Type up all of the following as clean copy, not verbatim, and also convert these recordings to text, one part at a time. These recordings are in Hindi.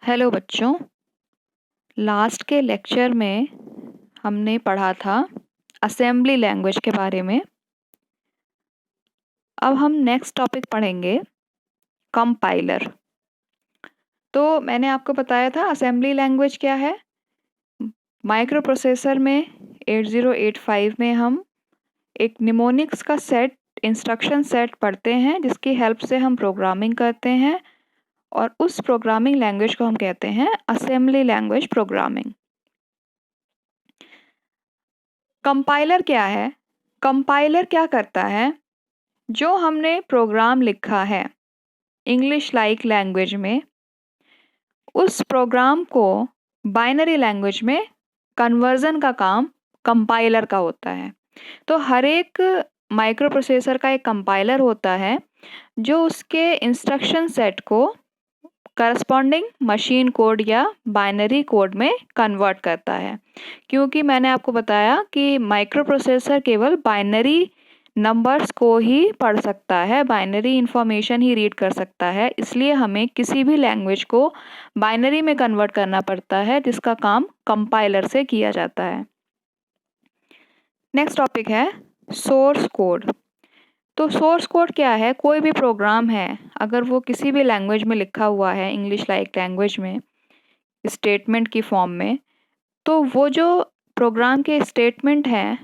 हेलो बच्चों, लास्ट के लेक्चर में हमने पढ़ा था असेंबली लैंग्वेज के बारे में। अब हम नेक्स्ट टॉपिक पढ़ेंगे कंपाइलर। तो मैंने आपको बताया था असेंबली लैंग्वेज क्या है। माइक्रो प्रोसेसर में 8085 में हम एक निमोनिक्स का सेट, इंस्ट्रक्शन सेट पढ़ते हैं जिसकी हेल्प से हम प्रोग्रामिंग करते हैं, और उस प्रोग्रामिंग लैंग्वेज को हम कहते हैं असेंबली लैंग्वेज प्रोग्रामिंग। कंपाइलर क्या है? कंपाइलर क्या करता है? जो हमने प्रोग्राम लिखा है इंग्लिश लाइक लैंग्वेज में, उस प्रोग्राम को बाइनरी लैंग्वेज में कन्वर्जन का काम कंपाइलर का होता है। तो हर एक माइक्रो प्रोसेसर का एक कंपाइलर होता है जो उसके इंस्ट्रक्शन सेट को करस्पॉन्डिंग मशीन कोड या बाइनरी कोड में कन्वर्ट करता है। क्योंकि मैंने आपको बताया कि माइक्रो प्रोसेसर केवल बाइनरी नंबर्स को ही पढ़ सकता है, बाइनरी इंफॉर्मेशन ही रीड कर सकता है, इसलिए हमें किसी भी लैंग्वेज को बाइनरी में कन्वर्ट करना पड़ता है, जिसका काम कंपाइलर से किया जाता है। नेक्स्ट टॉपिक है सोर्स कोड। तो सोर्स कोड क्या है? कोई भी प्रोग्राम है, अगर वो किसी भी लैंग्वेज में लिखा हुआ है, इंग्लिश लाइक लैंग्वेज में स्टेटमेंट की फॉर्म में, तो वो जो प्रोग्राम के स्टेटमेंट हैं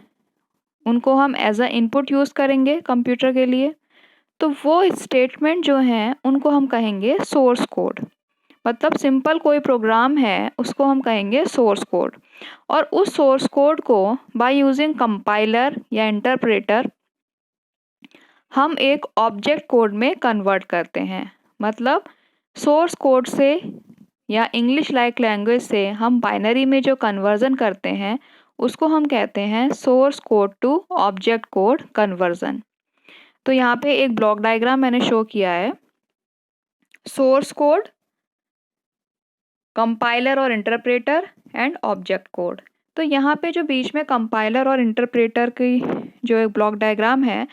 उनको हम एज अ इनपुट यूज़ करेंगे कंप्यूटर के लिए। तो वो स्टेटमेंट जो हैं उनको हम कहेंगे सोर्स कोड। मतलब सिंपल कोई प्रोग्राम है उसको हम कहेंगे सोर्स कोड, और उस सोर्स कोड को बाय यूजिंग कंपाइलर या इंटरप्रेटर हम एक ऑब्जेक्ट कोड में कन्वर्ट करते हैं। मतलब सोर्स कोड से या इंग्लिश लाइक लैंग्वेज से हम बाइनरी में जो कन्वर्जन करते हैं उसको हम कहते हैं source code to object code conversion. तो यहाँ पे एक ब्लॉक डायग्राम मैंने शो किया है। सोर्स कोड, कंपाइलर और इंटरप्रेटर एंड ऑब्जेक्ट कोड। तो यहाँ पे जो बीच में कंपाइलर और इंटरप्रेटर की जो एक ब्लॉक डायग्राम है,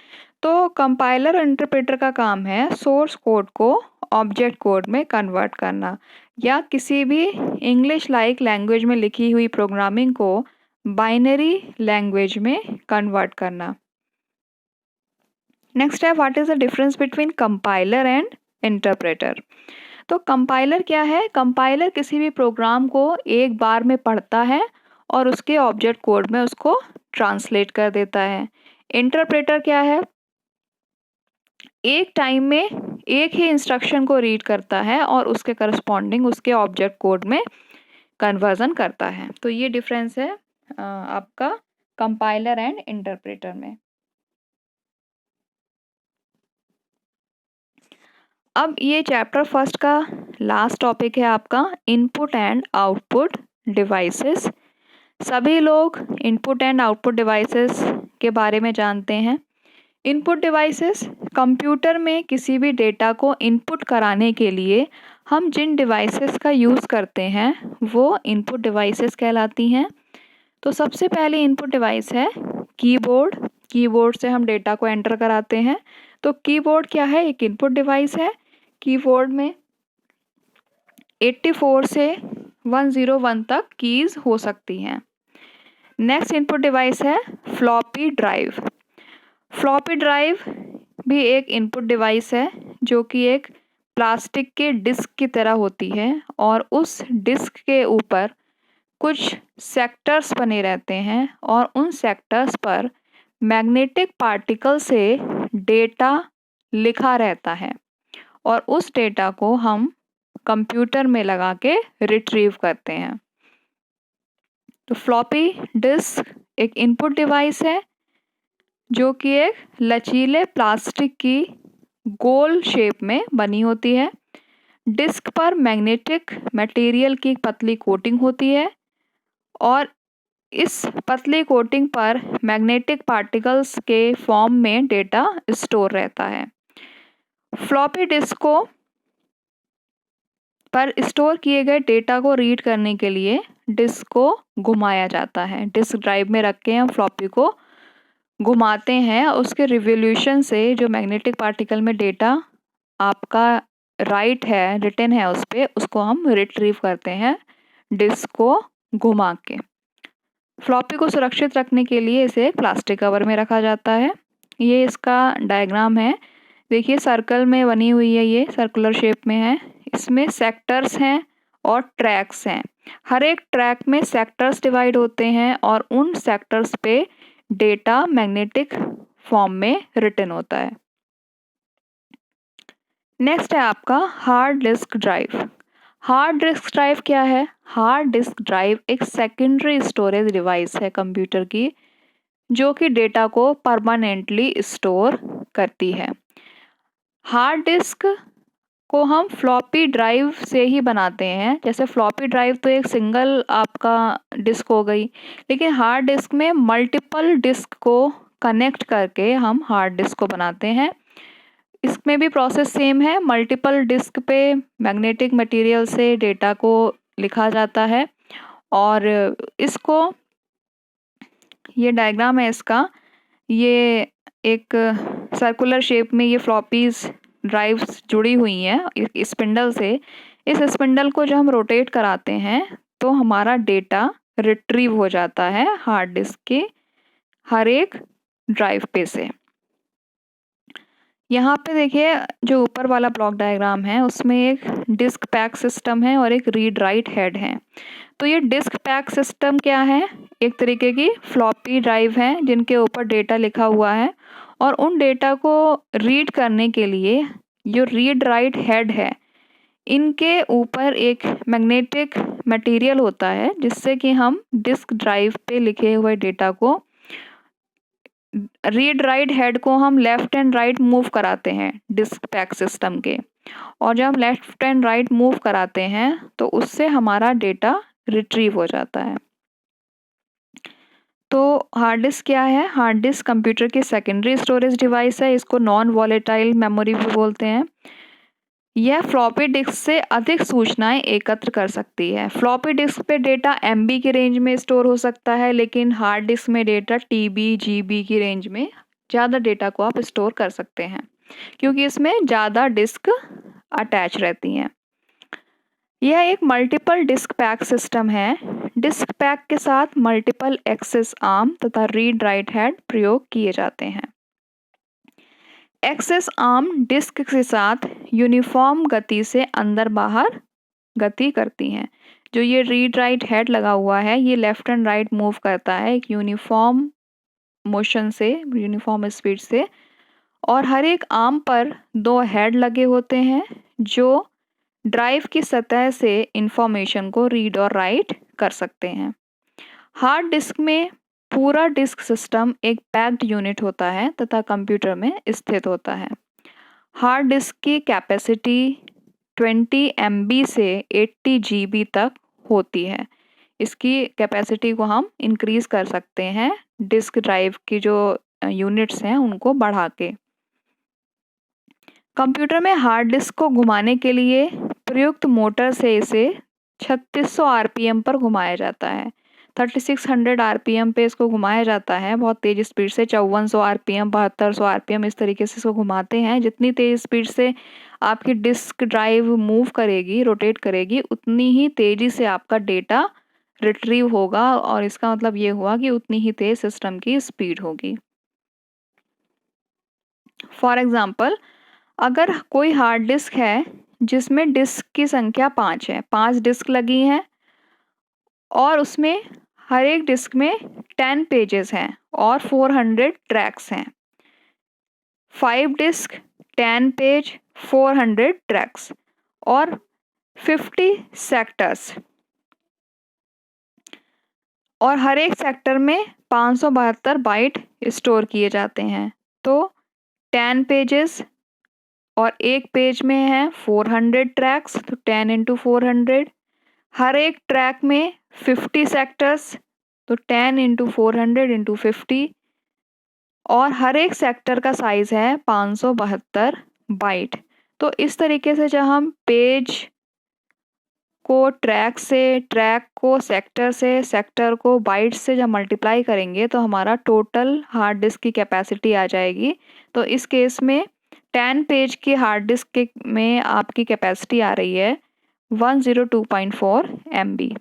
तो कंपाइलर और इंटरप्रेटर का काम है सोर्स कोड को ऑब्जेक्ट कोड में कन्वर्ट करना, या किसी भी इंग्लिश लाइक लैंग्वेज में लिखी हुई प्रोग्रामिंग को बाइनरी लैंग्वेज में कन्वर्ट करना। नेक्स्ट है what is the difference between compiler and interpreter. तो कंपाइलर क्या है? कंपाइलर किसी भी प्रोग्राम को एक बार में पढ़ता है और उसके ऑब्जेक्ट कोड में उसको ट्रांसलेट कर देता है। इंटरप्रेटर क्या है? एक टाइम में एक ही इंस्ट्रक्शन को रीड करता है और उसके करस्पॉन्डिंग उसके ऑब्जेक्ट कोड में कन्वर्जन करता है। तो ये डिफरेंस है आपका कंपाइलर एंड इंटरप्रेटर में। अब ये चैप्टर फर्स्ट का लास्ट टॉपिक है आपका इनपुट एंड आउटपुट डिवाइसेस। सभी लोग इनपुट एंड आउटपुट डिवाइसेस के बारे में जानते हैं। इनपुट डिवाइसेस, कंप्यूटर में किसी भी डेटा को इनपुट कराने के लिए हम जिन डिवाइसेस का यूज़ करते हैं वो इनपुट डिवाइसेस कहलाती हैं। तो सबसे पहले इनपुट डिवाइस है कीबोर्ड। कीबोर्ड से हम डेटा को एंटर कराते हैं। तो कीबोर्ड क्या है? एक इनपुट डिवाइस है। कीबोर्ड में 84 से 101 तक कीज़ हो सकती हैं। नेक्स्ट इनपुट डिवाइस है फ्लॉपी ड्राइव। फ्लॉपी ड्राइव भी एक इनपुट डिवाइस है जो कि एक प्लास्टिक के डिस्क की तरह होती है, और उस डिस्क के ऊपर कुछ सेक्टर्स बने रहते हैं और उन सेक्टर्स पर मैग्नेटिक पार्टिकल से डेटा लिखा रहता है, और उस डेटा को हम कंप्यूटर में लगा के रिट्रीव करते हैं। तो फ्लॉपी डिस्क एक इनपुट डिवाइस है जो कि एक लचीले प्लास्टिक की गोल शेप में बनी होती है। डिस्क पर मैग्नेटिक मटेरियल की पतली कोटिंग होती है, और इस पतली कोटिंग पर मैग्नेटिक पार्टिकल्स के फॉर्म में डेटा स्टोर रहता है। फ्लॉपी डिस्क को पर स्टोर किए गए डेटा को रीड करने के लिए डिस्क को घुमाया जाता है। डिस्क ड्राइव में रख के हम फ्लॉपी को घुमाते हैं, उसके रिवोल्यूशन से जो मैग्नेटिक पार्टिकल में डेटा आपका राइट है रिटन है उस पे, उसको हम रिट्रीव करते हैं डिस्क को घुमा के। फ्लॉपी को सुरक्षित रखने के लिए इसे प्लास्टिक कवर में रखा जाता है। ये इसका डायग्राम है, देखिए सर्कल में बनी हुई है, ये सर्कुलर शेप में है। इसमें सेक्टर्स हैं और ट्रैक्स हैं। हर एक ट्रैक में सेक्टर्स डिवाइड होते हैं और उन सेक्टर्स पे डेटा मैग्नेटिक फॉर्म में रिटन होता है। नेक्स्ट है आपका hard disk drive. Hard disk drive क्या है? हार्ड डिस्क ड्राइव एक सेकेंडरी स्टोरेज डिवाइस है कंप्यूटर की, जो कि डेटा को परमानेंटली स्टोर करती है। हार्ड डिस्क को हम फ्लॉपी ड्राइव से ही बनाते हैं। जैसे फ्लॉपी ड्राइव तो एक सिंगल आपका डिस्क हो गई, लेकिन हार्ड डिस्क में मल्टीपल डिस्क को कनेक्ट करके हम हार्ड डिस्क को बनाते हैं। इसमें भी प्रोसेस सेम है, मल्टीपल डिस्क पे मैग्नेटिक मटेरियल से डेटा को लिखा जाता है। और इसको, ये डायग्राम है इसका, ये एक सर्कुलर शेप में ये फ्लॉपीज ड्राइव्स जुड़ी हुई हैं स्पिंडल से। इस स्पिंडल को जब हम रोटेट कराते हैं तो हमारा डेटा रिट्रीव हो जाता है हार्ड डिस्क के हर एक ड्राइव पे से। यहाँ पे देखिए जो ऊपर वाला ब्लॉक डायग्राम है उसमें एक डिस्क पैक सिस्टम है और एक रीड राइट हेड है। तो ये डिस्क पैक सिस्टम क्या है? एक तरीके की फ्लॉपी ड्राइव है जिनके ऊपर डेटा लिखा हुआ है, और उन डेटा को रीड करने के लिए जो रीड राइट हेड है, इनके ऊपर एक मैग्नेटिक मटेरियल होता है जिससे कि हम डिस्क ड्राइव पे लिखे हुए डेटा को, रीड राइट हेड को हम लेफ्ट एंड राइट मूव कराते हैं डिस्क पैक सिस्टम के, और जब हम लेफ्ट एंड राइट मूव कराते हैं तो उससे हमारा डेटा रिट्रीव हो जाता है। तो हार्ड डिस्क क्या है? हार्ड डिस्क कंप्यूटर की सेकेंडरी स्टोरेज डिवाइस है। इसको नॉन वॉलेटाइल मेमोरी भी बोलते हैं। यह फ्लॉपी डिस्क से अधिक सूचनाएं एकत्र कर सकती है। फ्लॉपी डिस्क पे डेटा MB की रेंज में स्टोर हो सकता है, लेकिन हार्ड डिस्क में डेटा TB GB की रेंज में ज़्यादा डेटा को आप स्टोर कर सकते हैं, क्योंकि इसमें ज़्यादा डिस्क अटैच रहती हैं। यह एक मल्टीपल डिस्क पैक सिस्टम है। डिस्क पैक के साथ मल्टीपल एक्सेस आर्म तथा रीड राइट हेड प्रयोग किए जाते हैं। एक्सेस आर्म डिस्क के साथ यूनिफॉर्म गति से अंदर बाहर गति करती हैं। जो ये रीड राइट हेड लगा हुआ है, ये लेफ्ट एंड राइट मूव करता है एक यूनिफॉर्म मोशन से, यूनिफॉर्म स्पीड से, और हर एक आर्म पर 2 हेड लगे होते हैं जो ड्राइव की सतह से इंफॉर्मेशन को रीड और राइट कर सकते हैं। हार्ड डिस्क में पूरा डिस्क सिस्टम एक पैक्ड यूनिट होता है तथा कंप्यूटर में स्थित होता है। हार्ड डिस्क की कैपेसिटी 20 MB से 80 GB तक होती है। इसकी कैपेसिटी को हम इंक्रीज कर सकते हैं डिस्क ड्राइव की जो यूनिट्स हैं उनको बढ़ा के। कंप्यूटर में हार्ड डिस्क को घुमाने के लिए प्रयुक्त मोटर से इसे 3600 RPM पर घुमाया जाता है। 3600 RPM पे इसको घुमाया जाता है, बहुत तेज स्पीड से। 5400 RPM, 7200 RPM, इस तरीके से इसको घुमाते हैं। जितनी तेज स्पीड से आपकी डिस्क ड्राइव मूव करेगी, रोटेट करेगी, उतनी ही तेजी से आपका डेटा रिट्रीव होगा, और इसका मतलब ये हुआ कि उतनी ही तेज सिस्टम की स्पीड होगी। फॉर एग्जाम्पल, अगर कोई हार्ड डिस्क है जिसमें डिस्क की संख्या 5 है, 5 डिस्क लगी हैं, और उसमें हर एक डिस्क में 10 पेजेस हैं और 400 ट्रैक्स हैं। 5 डिस्क, 10 पेज, 400 ट्रैक्स और 50 सेक्टर्स, और हर एक सेक्टर में 572 बाइट स्टोर किए जाते हैं। तो 10 पेजेस और एक पेज में है 400 ट्रैक्स, तो 10 × 400। हर एक ट्रैक में 50 सेक्टर्स, तो 10 × 400 × 50, और हर एक सेक्टर का साइज है 572 बाइट। तो इस तरीके से जब हम पेज को ट्रैक से, ट्रैक को सेक्टर से, सेक्टर को बाइट से जब मल्टीप्लाई करेंगे तो हमारा टोटल हार्ड डिस्क की कैपेसिटी आ जाएगी। तो इस केस में 10 पेज की हार्ड डिस्क में आपकी कैपेसिटी आ रही है 102.4 MB।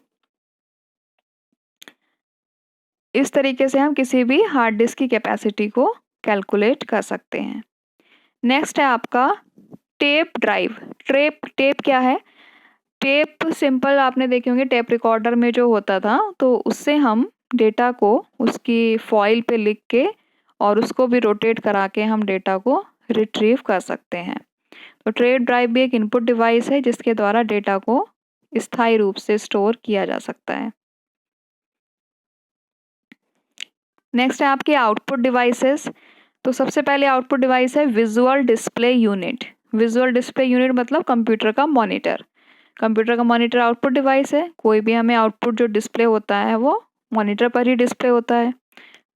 इस तरीके से हम किसी भी हार्ड डिस्क की कैपेसिटी को कैलकुलेट कर सकते हैं। नेक्स्ट है आपका टेप ड्राइव। टेप क्या है? टेप सिंपल आपने देखे होंगे, टेप रिकॉर्डर में जो होता था, तो उससे हम डेटा को उसकी फॉइल पे लिख के और उसको भी रोटेट करा के हम डेटा को रिट्रीव कर सकते हैं। तो टेप ड्राइव भी एक इनपुट डिवाइस है जिसके द्वारा डेटा को स्थायी रूप से स्टोर किया जा सकता है। नेक्स्ट है आपके आउटपुट डिवाइसेस। तो सबसे पहले आउटपुट डिवाइस है visual display unit. Visual display unit मतलब कंप्यूटर का मॉनिटर। कंप्यूटर का मॉनिटर आउटपुट डिवाइस है। कोई भी हमें आउटपुट जो डिस्प्ले होता है वो मॉनिटर पर ही डिस्प्ले होता है।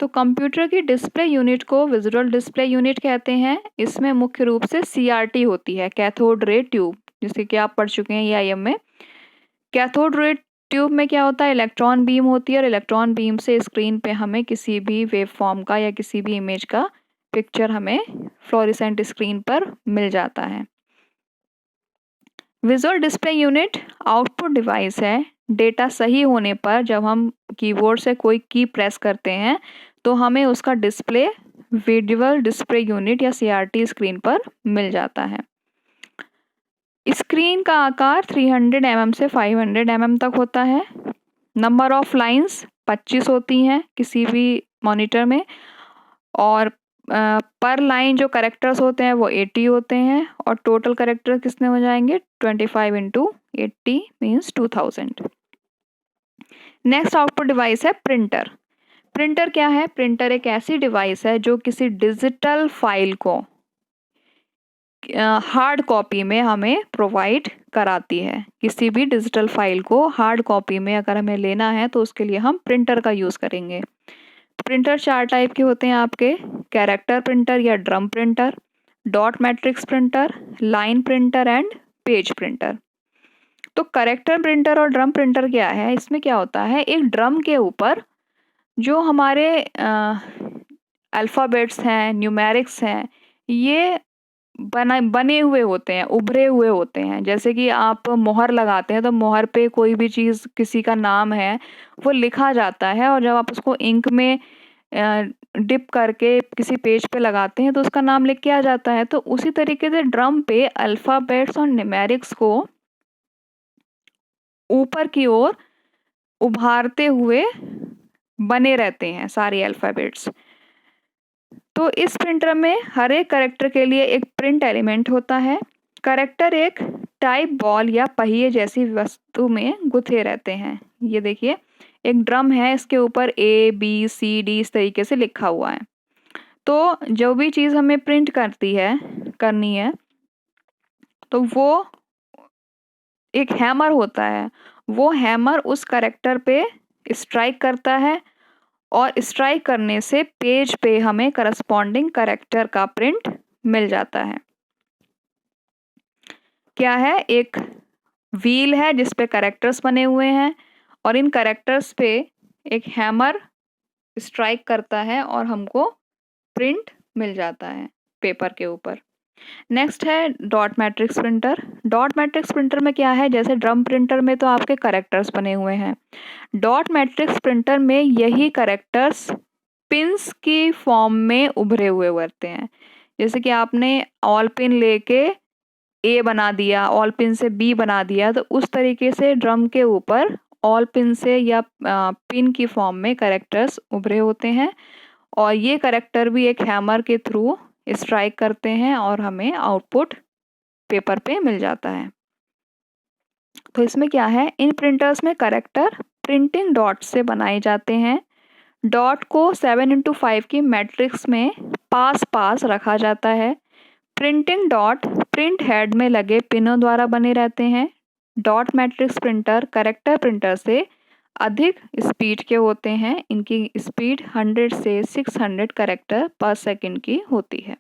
तो कंप्यूटर की डिस्प्ले यूनिट को विजुअल डिस्प्ले यूनिट कहते हैं। इसमें मुख्य रूप से CRT होती है, कैथोड रे ट्यूब, जिसके कि आप पढ़ चुके हैं EIM में। कैथोड रे ट्यूब में क्या होता है? इलेक्ट्रॉन बीम होती है और इलेक्ट्रॉन बीम से स्क्रीन पे हमें किसी भी वेव फॉर्म का या किसी भी इमेज का पिक्चर हमें फ्लोरेसेंट स्क्रीन पर मिल जाता है। Visual display unit output device है। डेटा सही होने पर जब हम कीबोर्ड से कोई की प्रेस करते हैं तो हमें उसका डिस्प्ले विजुअल डिस्प्ले यूनिट या CRT स्क्रीन पर मिल जाता है। स्क्रीन का आकार 300 mm से 500 mm तक होता है। नंबर ऑफ लाइंस 25 होती हैं किसी भी मॉनिटर में, और पर लाइन जो करेक्टर्स होते हैं वो 80 होते हैं, और टोटल करेक्टर कितने हो जाएंगे? 25 into 80 means 2000। Next output device है प्रिंटर। प्रिंटर क्या है? प्रिंटर एक ऐसी डिवाइस है जो किसी डिजिटल फाइल को हार्ड कॉपी में हमें प्रोवाइड कराती है। किसी भी डिजिटल फाइल को हार्ड कॉपी में अगर हमें लेना है तो उसके लिए हम प्रिंटर का यूज़ करेंगे। प्रिंटर 4 टाइप के होते हैं आपके: कैरेक्टर प्रिंटर या drum printer, dot matrix printer, line printer and page printer. तो कैरेक्टर प्रिंटर और ड्रम प्रिंटर क्या है? इसमें क्या होता है, एक ड्रम के ऊपर जो हमारे अल्फ़ाबेट्स हैं, न्यूमेरिक्स हैं, ये बने हुए होते हैं, उभरे हुए होते हैं। जैसे कि आप मोहर लगाते हैं तो मोहर पे कोई भी चीज़, किसी का नाम है, वो लिखा जाता है, और जब आप उसको इंक में डिप करके किसी पेज पे लगाते हैं तो उसका नाम लिख के आ जाता है। तो उसी तरीके से ड्रम पे अल्फ़ाबेट्स और न्यूमेरिक्स को ऊपर की ओर उभारते हुए बने रहते हैं सारे अल्फ़ाबेट्स। तो इस प्रिंटर में हर एक कैरेक्टर के लिए एक प्रिंट एलिमेंट होता है। कैरेक्टर एक टाइप बॉल या पहिए जैसी वस्तु में गुथे रहते हैं। ये देखिए, एक ड्रम है, इसके ऊपर ABCD इस तरीके से लिखा हुआ है। तो जो भी चीज़ हमें प्रिंट करनी है तो वो एक हैमर होता है। वो हैमर उस कैरेक्टर पे स्ट्राइक करता है, और स्ट्राइक करने से पेज पे हमें करस्पॉन्डिंग कैरेक्टर का प्रिंट मिल जाता है। क्या है? एक व्हील है जिस पे कैरेक्टर्स बने हुए हैं, और इन कैरेक्टर्स पे एक हैमर स्ट्राइक करता है और हमको प्रिंट मिल जाता है पेपर के ऊपर। नेक्स्ट है dot matrix printer. Dot matrix printer में क्या है? जैसे ड्रम प्रिंटर में तो आपके कैरेक्टर्स बने हुए हैं, डॉट मैट्रिक्स प्रिंटर में यही कैरेक्टर्स पिन्स की फॉर्म में उभरे हुए होते हैं। जैसे कि आपने ऑल पिन लेके A बना दिया, ऑल पिन से B बना दिया, तो उस तरीके से ड्रम के ऊपर ऑल पिन से या पिन की फॉर्म में कैरेक्टर्स उभरे होते हैं, और ये कैरेक्टर भी एक हैमर के थ्रू स्ट्राइक करते हैं और हमें आउटपुट पेपर पे मिल जाता है। तो इसमें क्या है, इन प्रिंटर्स में कैरेक्टर प्रिंटिंग डॉट से बनाए जाते हैं। डॉट को 7x5 की मैट्रिक्स में पास पास रखा जाता है। प्रिंटिंग डॉट प्रिंट हेड में लगे पिनों द्वारा बने रहते हैं। Dot matrix printer character printer से अधिक स्पीड के होते हैं। इनकी स्पीड 100 से 600 कैरेक्टर पर सेकंड की होती है।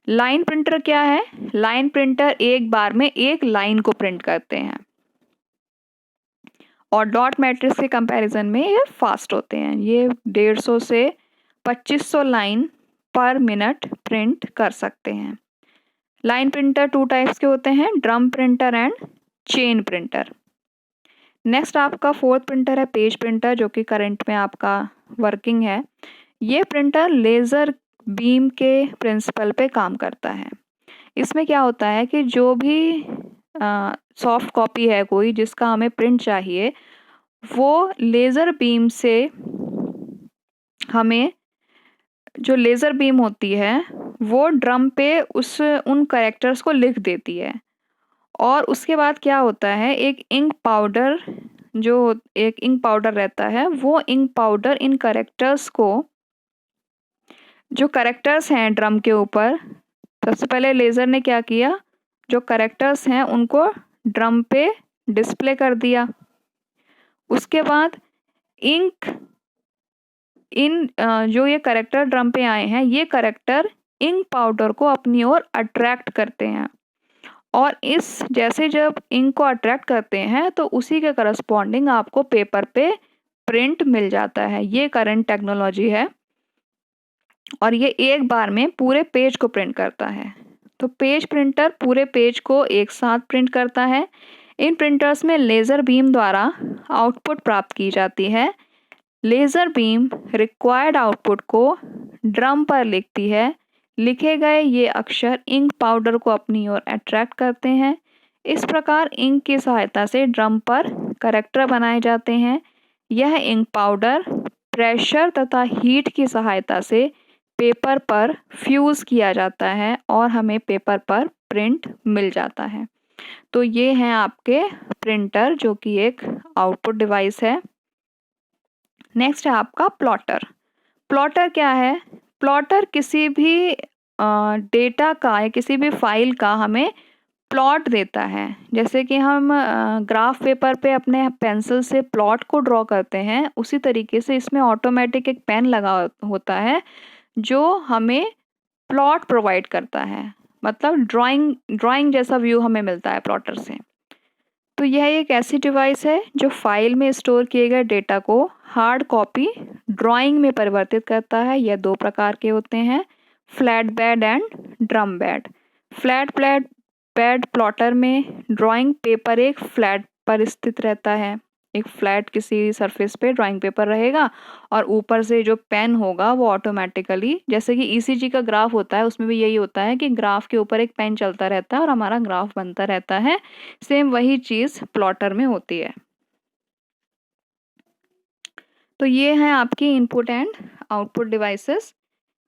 लाइन प्रिंटर क्या है? लाइन प्रिंटर एक बार में एक लाइन को प्रिंट करते हैं, और डॉट मैट्रिक्स के कंपैरिजन में ये फास्ट होते हैं। ये 150 से 2500 लाइन पर मिनट प्रिंट कर सकते हैं। लाइन प्रिंटर 2 टाइप्स के होते हैं, drum printer and chain printer. Next आपका 4th प्रिंटर है पेज प्रिंटर, जो कि करंट में आपका वर्किंग है। ये प्रिंटर लेज़र बीम के प्रिंसिपल पे काम करता है। इसमें क्या होता है कि जो भी सॉफ्ट कॉपी है कोई जिसका हमें प्रिंट चाहिए, वो लेज़र बीम से हमें, जो लेज़र बीम होती है वो ड्रम पे उन कैरेक्टर्स को लिख देती है। और उसके बाद क्या होता है, एक इंक पाउडर रहता है, वो इंक पाउडर इन कैरेक्टर्स को, जो कैरेक्टर्स हैं ड्रम के ऊपर, सबसे पहले लेज़र ने क्या किया, जो कैरेक्टर्स हैं उनको ड्रम पे डिस्प्ले कर दिया। उसके बाद जो ये कैरेक्टर ड्रम पे आए हैं, ये कैरेक्टर इंक पाउडर को अपनी ओर अट्रैक्ट करते हैं, और जैसे जब इंक को अट्रैक्ट करते हैं तो उसी के करस्पॉन्डिंग आपको पेपर पे प्रिंट मिल जाता है। ये करंट टेक्नोलॉजी है, और ये एक बार में पूरे पेज को प्रिंट करता है। तो पेज प्रिंटर पूरे पेज को एक साथ प्रिंट करता है। इन प्रिंटर्स में लेज़र बीम द्वारा आउटपुट प्राप्त की जाती है। लेज़र बीम रिक्वायर्ड आउटपुट को ड्रम पर लिखती है। लिखे गए ये अक्षर इंक पाउडर को अपनी ओर अट्रैक्ट करते हैं। इस प्रकार इंक की सहायता से ड्रम पर कैरेक्टर बनाए जाते हैं। यह इंक पाउडर प्रेशर तथा हीट की सहायता से पेपर पर फ्यूज़ किया जाता है और हमें पेपर पर प्रिंट मिल जाता है। तो ये हैं आपके प्रिंटर, जो कि एक आउटपुट डिवाइस है। नेक्स्ट है आपका प्लॉटर। प्लॉटर क्या है? प्लॉटर किसी भी डेटा का या किसी भी फाइल का हमें प्लॉट देता है। जैसे कि हम ग्राफ पेपर पे अपने पेंसिल से प्लॉट को ड्रॉ करते हैं, उसी तरीके से इसमें ऑटोमेटिक एक पेन लगा होता है जो हमें प्लॉट प्रोवाइड करता है। मतलब ड्राइंग जैसा व्यू हमें मिलता है प्लॉटर से। तो यह एक ऐसी डिवाइस है जो फाइल में स्टोर किए गए डेटा को हार्ड कॉपी ड्राइंग में परिवर्तित करता है। यह 2 प्रकार के होते हैं, flat bed and drum bed. Flat bed plotter में ड्राइंग पेपर एक फ्लैट पर स्थित रहता है। एक फ्लैट किसी सरफेस पे ड्राइंग पेपर रहेगा, और ऊपर से जो पेन होगा वो ऑटोमेटिकली, जैसे कि ईसीजी का ग्राफ होता है, उसमें भी यही होता है कि ग्राफ के ऊपर एक पेन चलता रहता है और हमारा ग्राफ बनता रहता है। सेम वही चीज़ प्लॉटर में होती है। तो ये हैं आपकी input and output devices.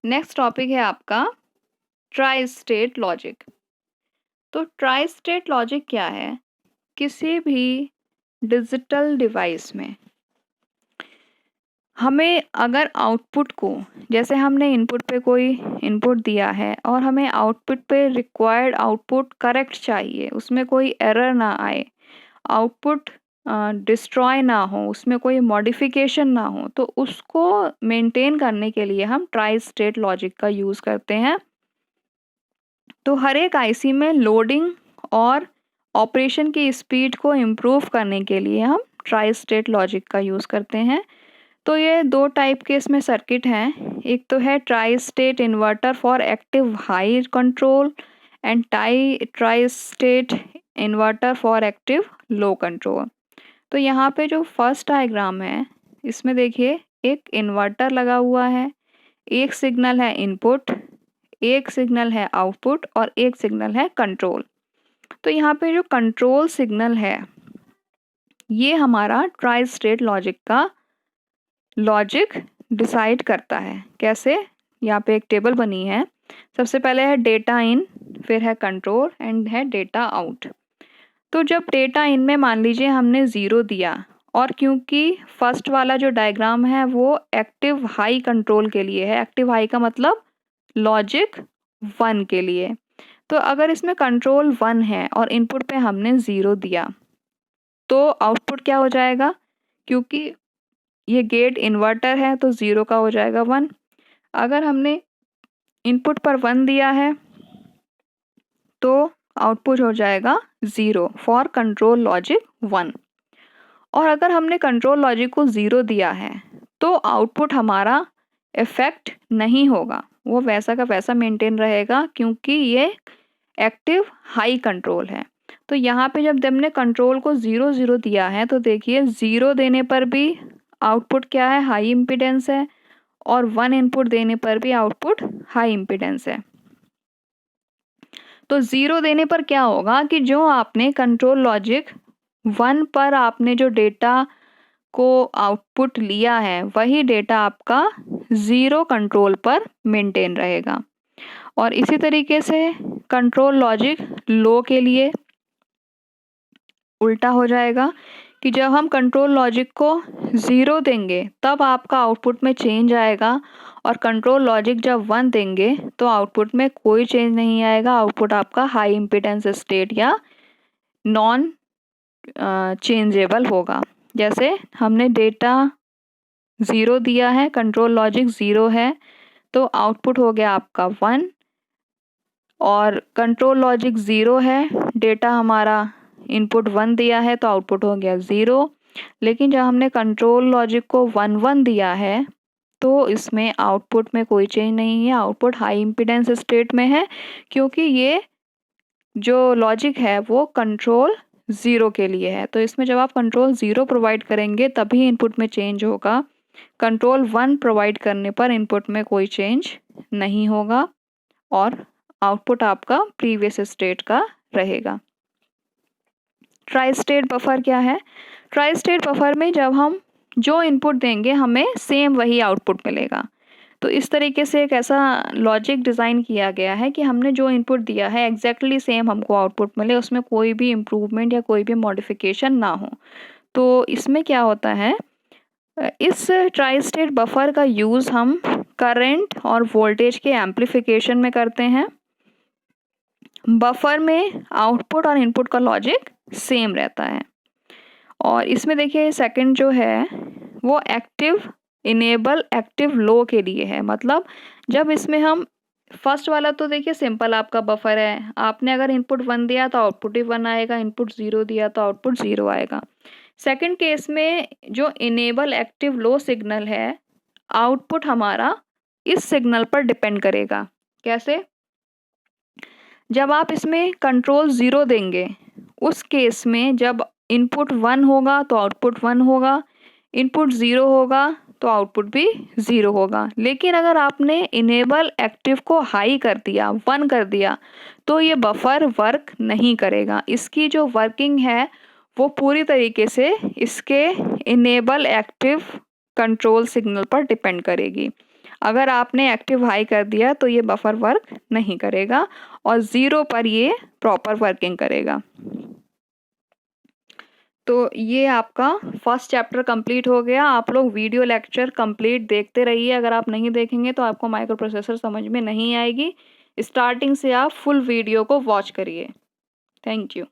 Next topic है आपका ट्राई स्टेट लॉजिक। तो ट्राई स्टेट लॉजिक क्या है? किसी भी डिजिटल डिवाइस में हमें अगर आउटपुट को, जैसे हमने इनपुट पे कोई इनपुट दिया है और हमें आउटपुट पे रिक्वायर्ड आउटपुट करेक्ट चाहिए, उसमें कोई एरर ना आए, आउटपुट डिस्ट्रॉय ना हो, उसमें कोई मॉडिफिकेशन ना हो, तो उसको मेंटेन करने के लिए हम ट्राई स्टेट लॉजिक का यूज़ करते हैं। तो हर एक आईसी में लोडिंग और ऑपरेशन की स्पीड को इम्प्रूव करने के लिए हम ट्राई स्टेट लॉजिक का यूज़ करते हैं। तो ये 2 टाइप के इसमें सर्किट हैं। एक तो है tri state inverter for active high control and tri state inverter for active low control. तो यहाँ पे जो फर्स्ट डायग्राम है, इसमें देखिए एक इन्वर्टर लगा हुआ है, एक सिग्नल है इनपुट, एक सिग्नल है आउटपुट और एक सिग्नल है कंट्रोल। तो यहाँ पे जो कंट्रोल सिग्नल है, ये हमारा ट्राई स्टेट लॉजिक का लॉजिक डिसाइड करता है। कैसे? यहाँ पे एक टेबल बनी है। सबसे पहले है डेटा इन, फिर है कंट्रोल एंड है डेटा आउट। तो जब डेटा इन में मान लीजिए हमने 0 दिया, और क्योंकि फर्स्ट वाला जो डायग्राम है वो एक्टिव हाई कंट्रोल के लिए है, एक्टिव हाई का मतलब लॉजिक 1 के लिए, तो अगर इसमें कंट्रोल 1 है और इनपुट पे हमने 0 दिया, तो आउटपुट क्या हो जाएगा? क्योंकि ये गेट इन्वर्टर है तो 0 का हो जाएगा 1। अगर हमने इनपुट पर 1 दिया है तो आउटपुट हो जाएगा 0 फॉर कंट्रोल लॉजिक 1। और अगर हमने कंट्रोल लॉजिक को 0 दिया है तो आउटपुट हमारा इफेक्ट नहीं होगा, वो वैसा का वैसा मेंटेन रहेगा, क्योंकि ये एक्टिव हाई कंट्रोल है। तो यहाँ पे जब हमने कंट्रोल को 0 0 दिया है तो देखिए 0 देने पर भी आउटपुट क्या है, हाई इम्पीडेंस है, और 1 इनपुट देने पर भी आउटपुट हाई इम्पीडेंस है। तो 0 देने पर क्या होगा कि जो आपने कंट्रोल लॉजिक 1 पर आपने जो डेटा को आउटपुट लिया है वही डेटा आपका 0 कंट्रोल पर मेंटेन रहेगा। और इसी तरीके से कंट्रोल लॉजिक लो के लिए उल्टा हो जाएगा कि जब हम कंट्रोल लॉजिक को 0 देंगे तब आपका आउटपुट में चेंज आएगा, और कंट्रोल लॉजिक जब 1 देंगे तो आउटपुट में कोई चेंज नहीं आएगा। आउटपुट आपका हाई इम्पीडेंस स्टेट या नॉन चेंजेबल होगा। जैसे हमने डेटा 0 दिया है, कंट्रोल लॉजिक 0 है, तो आउटपुट हो गया आपका 1, और कंट्रोल लॉजिक 0 है, डेटा हमारा इनपुट 1 दिया है तो आउटपुट हो गया 0। लेकिन जब हमने कंट्रोल लॉजिक को 1 1 दिया है तो इसमें आउटपुट में कोई चेंज नहीं है, आउटपुट हाई इम्पीडेंस स्टेट में है, क्योंकि ये जो लॉजिक है वो कंट्रोल 0 के लिए है। तो इसमें जब आप कंट्रोल 0 प्रोवाइड करेंगे तभी इनपुट में चेंज होगा। कंट्रोल 1 प्रोवाइड करने पर इनपुट में कोई चेंज नहीं होगा और आउटपुट आपका प्रीवियस स्टेट का रहेगा। ट्राई स्टेट बफर क्या है? ट्राई स्टेट बफर में जब हम जो इनपुट देंगे हमें सेम वही आउटपुट मिलेगा। तो इस तरीके से एक ऐसा लॉजिक डिज़ाइन किया गया है कि हमने जो इनपुट दिया है एग्जैक्टली सेम हमको आउटपुट मिले, उसमें कोई भी इम्प्रूवमेंट या कोई भी मॉडिफिकेशन ना हो। तो इसमें क्या होता है, इस ट्राई स्टेट बफर का यूज़ हम करंट और वोल्टेज के एम्प्लीफिकेशन में करते हैं। बफर में आउटपुट और इनपुट का लॉजिक सेम रहता है। और इसमें देखिए सेकंड जो है वो एक्टिव इनेबल एक्टिव लो के लिए है। मतलब जब इसमें हम फर्स्ट वाला तो देखिए सिंपल आपका बफर है, आपने अगर इनपुट 1 दिया तो आउटपुट ही 1 आएगा, इनपुट 0 दिया तो आउटपुट 0 आएगा। सेकंड केस में जो इनेबल एक्टिव लो सिग्नल है, आउटपुट हमारा इस सिग्नल पर डिपेंड करेगा। कैसे? जब आप इसमें कंट्रोल 0 देंगे उस केस में जब इनपुट 1 होगा तो आउटपुट 1 होगा, इनपुट 0 होगा तो आउटपुट भी 0 होगा। लेकिन अगर आपने इनेबल एक्टिव को हाई कर दिया, 1 कर दिया, तो ये बफर वर्क नहीं करेगा। इसकी जो वर्किंग है वो पूरी तरीके से इसके इनेबल एक्टिव कंट्रोल सिग्नल पर डिपेंड करेगी। अगर आपने एक्टिव हाई कर दिया तो ये बफर वर्क नहीं करेगा और 0 पर ये प्रॉपर वर्किंग करेगा। तो ये आपका फर्स्ट चैप्टर कंप्लीट हो गया। आप लोग वीडियो लेक्चर कंप्लीट देखते रहिए। अगर आप नहीं देखेंगे तो आपको माइक्रो प्रोसेसर समझ में नहीं आएगी। स्टार्टिंग से आप फुल वीडियो को वॉच करिए। Thank you.